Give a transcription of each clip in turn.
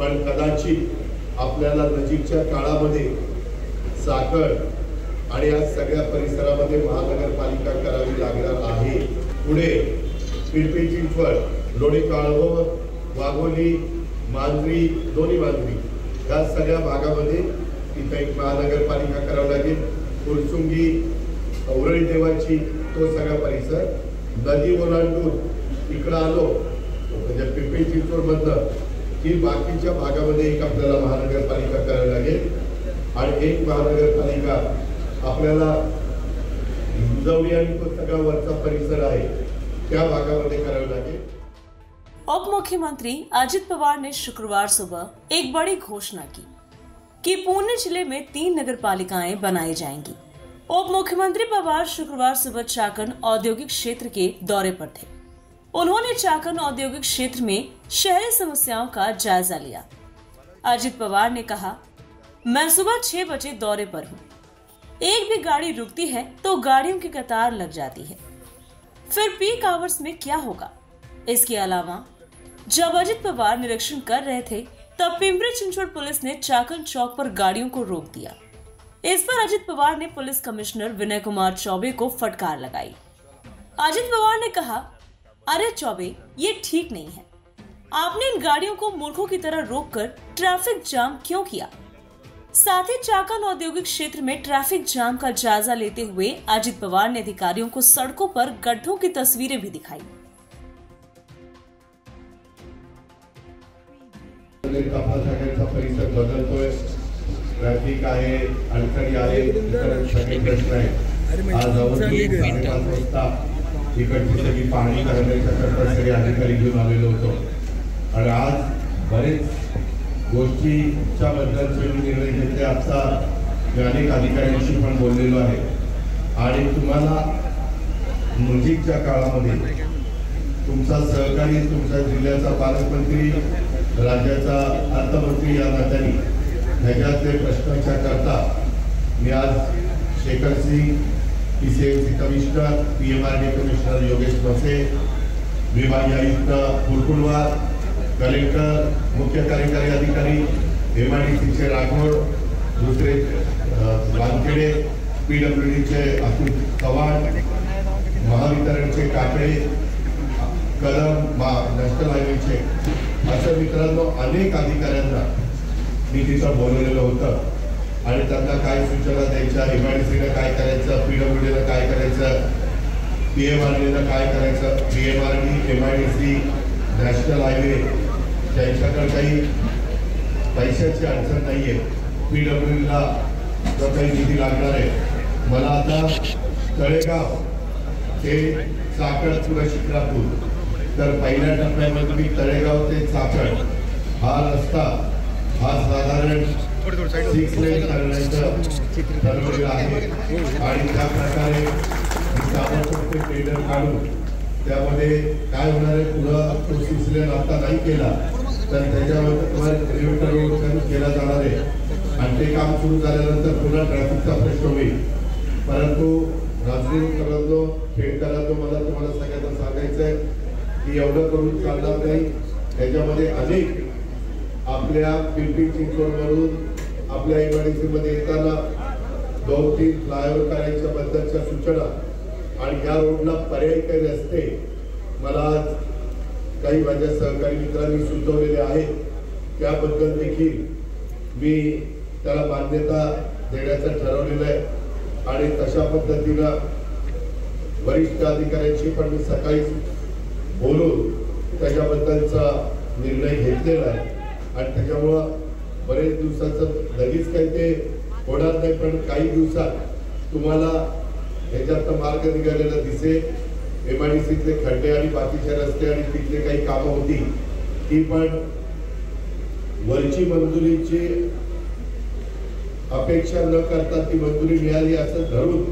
पण कदाचित आपल्याला नजीकच्या काळामध्ये साखर आणि या सगळ्या परिसरामध्ये महानगरपालिका करावी लागणार आहे। पुढे पिंपरी चिंचवड, लोणी काळभोर, वाघोली, मांजरी, दोन्ही मांजरी या सगळ्या भागामध्ये इथे एक महानगरपालिका करावी लागेल। फुरसुंगी, उरळी देवाची तो सगळा परिसर, नदी ओलांडून इकडं आलो म्हणजे पिंपरी चिंचवड मधनं की बाकीच्या भागामध्ये एक आपल्याला महानगरपालिका करावी लागेल आणि एक महानगरपालिका आपल्याला हिंजवडी आणि तो सगळा वरचा परिसर आहे त्या भागामध्ये करावी लागेल। उप मुख्यमंत्री अजित पवार ने शुक्रवार सुबह एक बड़ी घोषणा की कि पुणे जिले में 3 नगरपालिकाएं बनाई जाएंगी। उप मुख्यमंत्री पवार शुक्रवार सुबह चाकन औद्योगिक क्षेत्र के दौरे पर थे। उन्होंने चाकन औद्योगिक क्षेत्र में शहरी समस्याओं का जायजा लिया। अजित पवार ने कहा, मैं सुबह 6 बजे दौरे पर हूँ। एक भी गाड़ी रुकती है तो गाड़ियों की कतार लग जाती है। फिर पीक आवर्स में क्या होगा? इसके अलावा जब अजित पवार निरीक्षण कर रहे थे तब पिंपरी चिंचवड पुलिस ने चाकन चौक पर गाड़ियों को रोक दिया। इस पर अजित पवार ने पुलिस कमिश्नर विनय कुमार चौबे को फटकार लगाई। अजित पवार ने कहा, अरे चौबे, ये ठीक नहीं है। आपने इन गाड़ियों को मूर्खों की तरह रोककर ट्रैफिक जाम क्यों किया? साथ ही चाकन औद्योगिक क्षेत्र में ट्रैफिक जाम का जायजा लेते हुए अजित पवार ने अधिकारियों को सड़कों पर गड्ढों की तस्वीरें भी दिखाई। परिसर बदलतोय, ट्रॅफिक आहे, अडचणी आहे, सगळे प्रश्न आहेत। आज जवळजवळ 5:30 वाजता इकडची सगळी पाहणी करण्याच्या सगळे अधिकारी घेऊन आलेलो होतो आणि आज बरेच गोष्टीच्या बद्दलचे निर्णय घेतले। आता अनेक अधिकाऱ्यांशी पण बोललेलो आहे आणि तुम्हाला नजीकच्या काळामध्ये तुमचा सहकारी, तुमच्या जिल्ह्याचा पालकमंत्री, राज्याचा अर्थमंत्री या नात्याने ह्याच्यातले प्रश्नांच्या करता मी आज Shekhar Singh, PCMC commissioner, PMRD commissioner Yogesh Mhase, विभागीय आयुक्त कुलकुलवार, कलेक्टर, मुख्य कार्यकारी अधिकारी, MIDCचे राठोड, दुसरे वानखेडे, PWDचे अतुल चव्हाण, महावितरणचे काकडे, कदम, नॅशनल हायवेचे असं मित्रांनो अनेक अधिकाऱ्यांना मी तिथं बोलवलेलं होतं आणि त्यांना काय सूचना द्यायच्या, MIDCला काय करायचं, PWDला काय करायचं, PMRDला काय करायचं। PMRD, MIDC, नॅशनल हायवे त्यांच्याकडे काही पैशाची अडचण नाहीये। PWDला जो काही निधी लागणार आहे, मला आता तळेगाव ते साखर शिक्रापूर तर पहिल्या टप्प्यामध्ये मी तळेगाव ते साखर हा रस्ता हा साधारण 6 लेन करण्याचं ठरवलेलं आहे आणि त्या प्रकारे कामाचे टेंडर काढून त्यामध्ये काय होणार आहे, पुढं तो 6 लेन आता नाही केला तर त्याच्यावर किलोमीटर रोड केला जाणार आहे आणि ते काम सुरू झाल्यानंतर पुन्हा ट्रॅफिकचा प्रश्न होईल। परंतु राजकीय खेळकरांनो मला तुम्हाला सगळ्यांना सांगायचं आहे की एवढं करून चालणार नाही। त्याच्यामध्ये अनेक आपल्या पिंपरी चिंचवडवरून आपल्या MIDC मध्ये येताना 2-3 फ्लायओव्हर करायच्या बद्दलच्या सूचना आणि या रोडला पर्यायी काही रस्ते मला काही माझ्या सहकारी मित्रांनी सुचवलेले आहेत, त्याबद्दल देखील मी त्याला मान्यता देण्याचं ठरवलेलं आहे आणि तशा पद्धतीनं वरिष्ठ अधिकाऱ्यांशी पण मी सकाळी बोलून त्याच्याबद्दलचा निर्णय घेतलेला आहे आणि त्याच्यामुळं बरेच दिवसाचं लगेच काही ते होणार नाही, पण काही दिवसात तुम्हाला ह्याच्यात मार्ग निघालेला दिसेल। MIDCतले खड्डे आणि बाकीचे रस्ते आणि तिथले काही कामं होती ती पण वरची मंजुरीची अपेक्षा न करता ती मंजुरी मिळाली असं धरून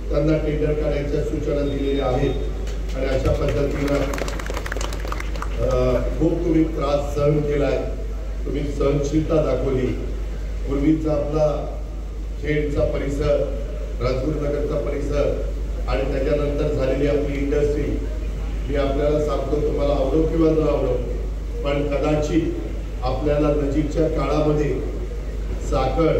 त्यांना टेंडर काढायच्या सूचना दिलेल्या आहेत आणि अशा पद्धतीनं खूप तुम्ही त्रास सहन केलाय, तुम्ही सहनशीलता दाखवली। पूर्वीचा आपला खेडचा परिसर, राजगुरुनगरचा परिसर आणि त्याच्यानंतर झालेली आपली इंडस्ट्री, मी आपल्याला सांगतो तुम्हाला आवडो किंवा न आवडो पण कदाचित आपल्याला नजीकच्या काळामध्ये साखर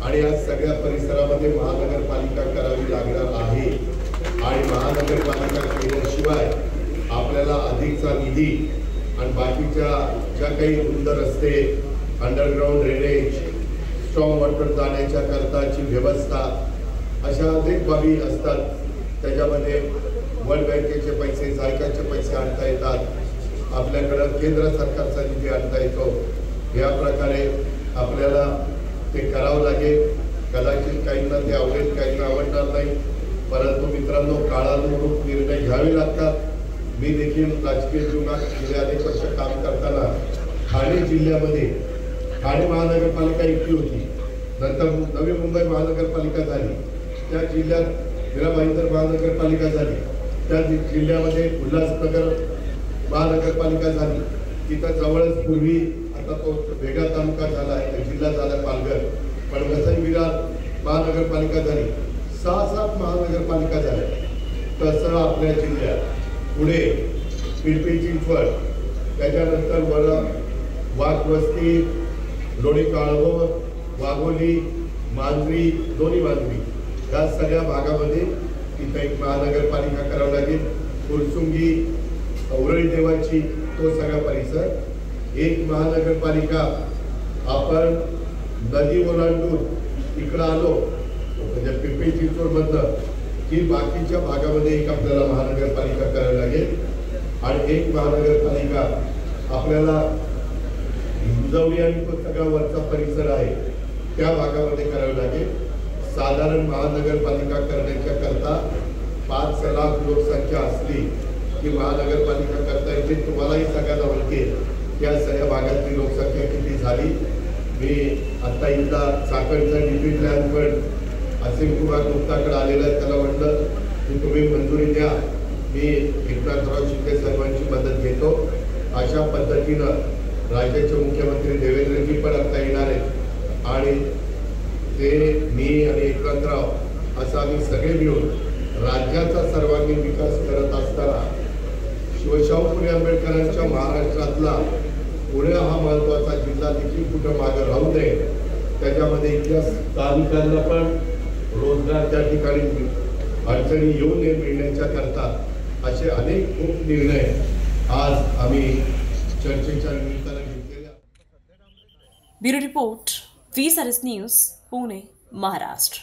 आणि या सगळ्या परिसरामध्ये महानगरपालिका करावी लागणार आहे आणि महानगरपालिका केल्याशिवाय आपल्याला अधिकचा निधी आणि बाकीच्या ज्या काही रुंद रस्ते, अंडरग्राउंड ड्रेनेज, स्ट्रॉंग वॉटर जाण्याच्या करताची व्यवस्था, अशा अनेक बाबी असतात. त्याच्यामध्ये वर्ल्ड बँकेचे पैसे, जायकाचे पैसे आणता येतात, आपल्याकडं केंद्र सरकारचा निधी आणता येतो. या प्रकारे आपल्याला ते करावं लागेल. कदाचित काहींना ते आवडेल, काहींना आवडणार नाही, परंतु मित्रांनो काळानुरूप निर्णय घ्यावे लागतात. मी देखील राजकीय जीवनात गेले अनेक वर्ष काम करताना ठाणे जिल्ह्यामध्ये ठाणे महानगरपालिका एकटी होती, नंतर नवी मुंबई महानगरपालिका झाली, त्या जिल्ह्यात मीराभाईंदर महानगरपालिका झाली, त्या जिल्ह्यामध्ये उल्हासनगर महानगरपालिका झाली. तिथं जवळच पूर्वी आता तो वेगळा तालुका झाला आहे, जिल्हा झाला पालघर, पण वसई विरार महानगरपालिका झाली. 6-7 महानगरपालिका झाल्या. तसं आपल्या जिल्ह्यात पुढे पिंपरी चिंचवड, त्याच्यानंतर वाघवस्ती, लोणी काळभोर, वाघोली, मांजरी, दोन्ही मांजरी, या सगळ्या भागामध्ये इथं एक महानगरपालिका करावं लागेल. फुरसुंगी, उरळी देवाची, तो सगळा परिसर एक महानगरपालिका. आपण नदी ओलांडून इकडं आलो म्हणजे पिंपरी चिंचवड मधलं की बाकीच्या भागामध्ये एक आपल्याला महानगरपालिका करावी लागेल आणि एक महानगरपालिका आपल्याला हिंजवडी आणि तो सगळा वरचा परिसर आहे त्या भागामध्ये करावी लागेल. साधारण महानगरपालिका करण्याच्या करता 5 लाख लोकसंख्या असली की महानगरपालिका करता येते. तुम्हालाही सगळ्यांना माहिती या सगळ्या भागातली लोकसंख्या किती झाली. मी आता इथला साखरचा डिपी प्लॅन पण असीम कुमार गुप्ताकडे आलेला आहे, त्याला म्हटलं की तुम्ही मंजुरी द्या, मी एकनाथराव शिंदे साहेबांची मदत घेतो. अशा पद्धतीनं राज्याचे मुख्यमंत्री देवेंद्रजी पण आता येणार आहेत आणि ते, मी आणि एकनाथराव असं आम्ही सगळे मिळून राज्याचा सर्वांगीण विकास करत असताना शिवशाहू फुले आंबेडकरांच्या महाराष्ट्रातला पुणे हा महत्वाचा जिल्हा देखील कुठं मागे राहू नये. त्याच्यामध्ये इथल्या स्थानिकांना पण रोजगार त्या ठिकाणी अडचणी येऊ नये मिळण्याच्या करता असे अनेक खूप निर्णय आज आम्ही चर्चेच्या निमित्ताने घेतलेले. Bureau report, VSRS news, Pune, Maharashtra.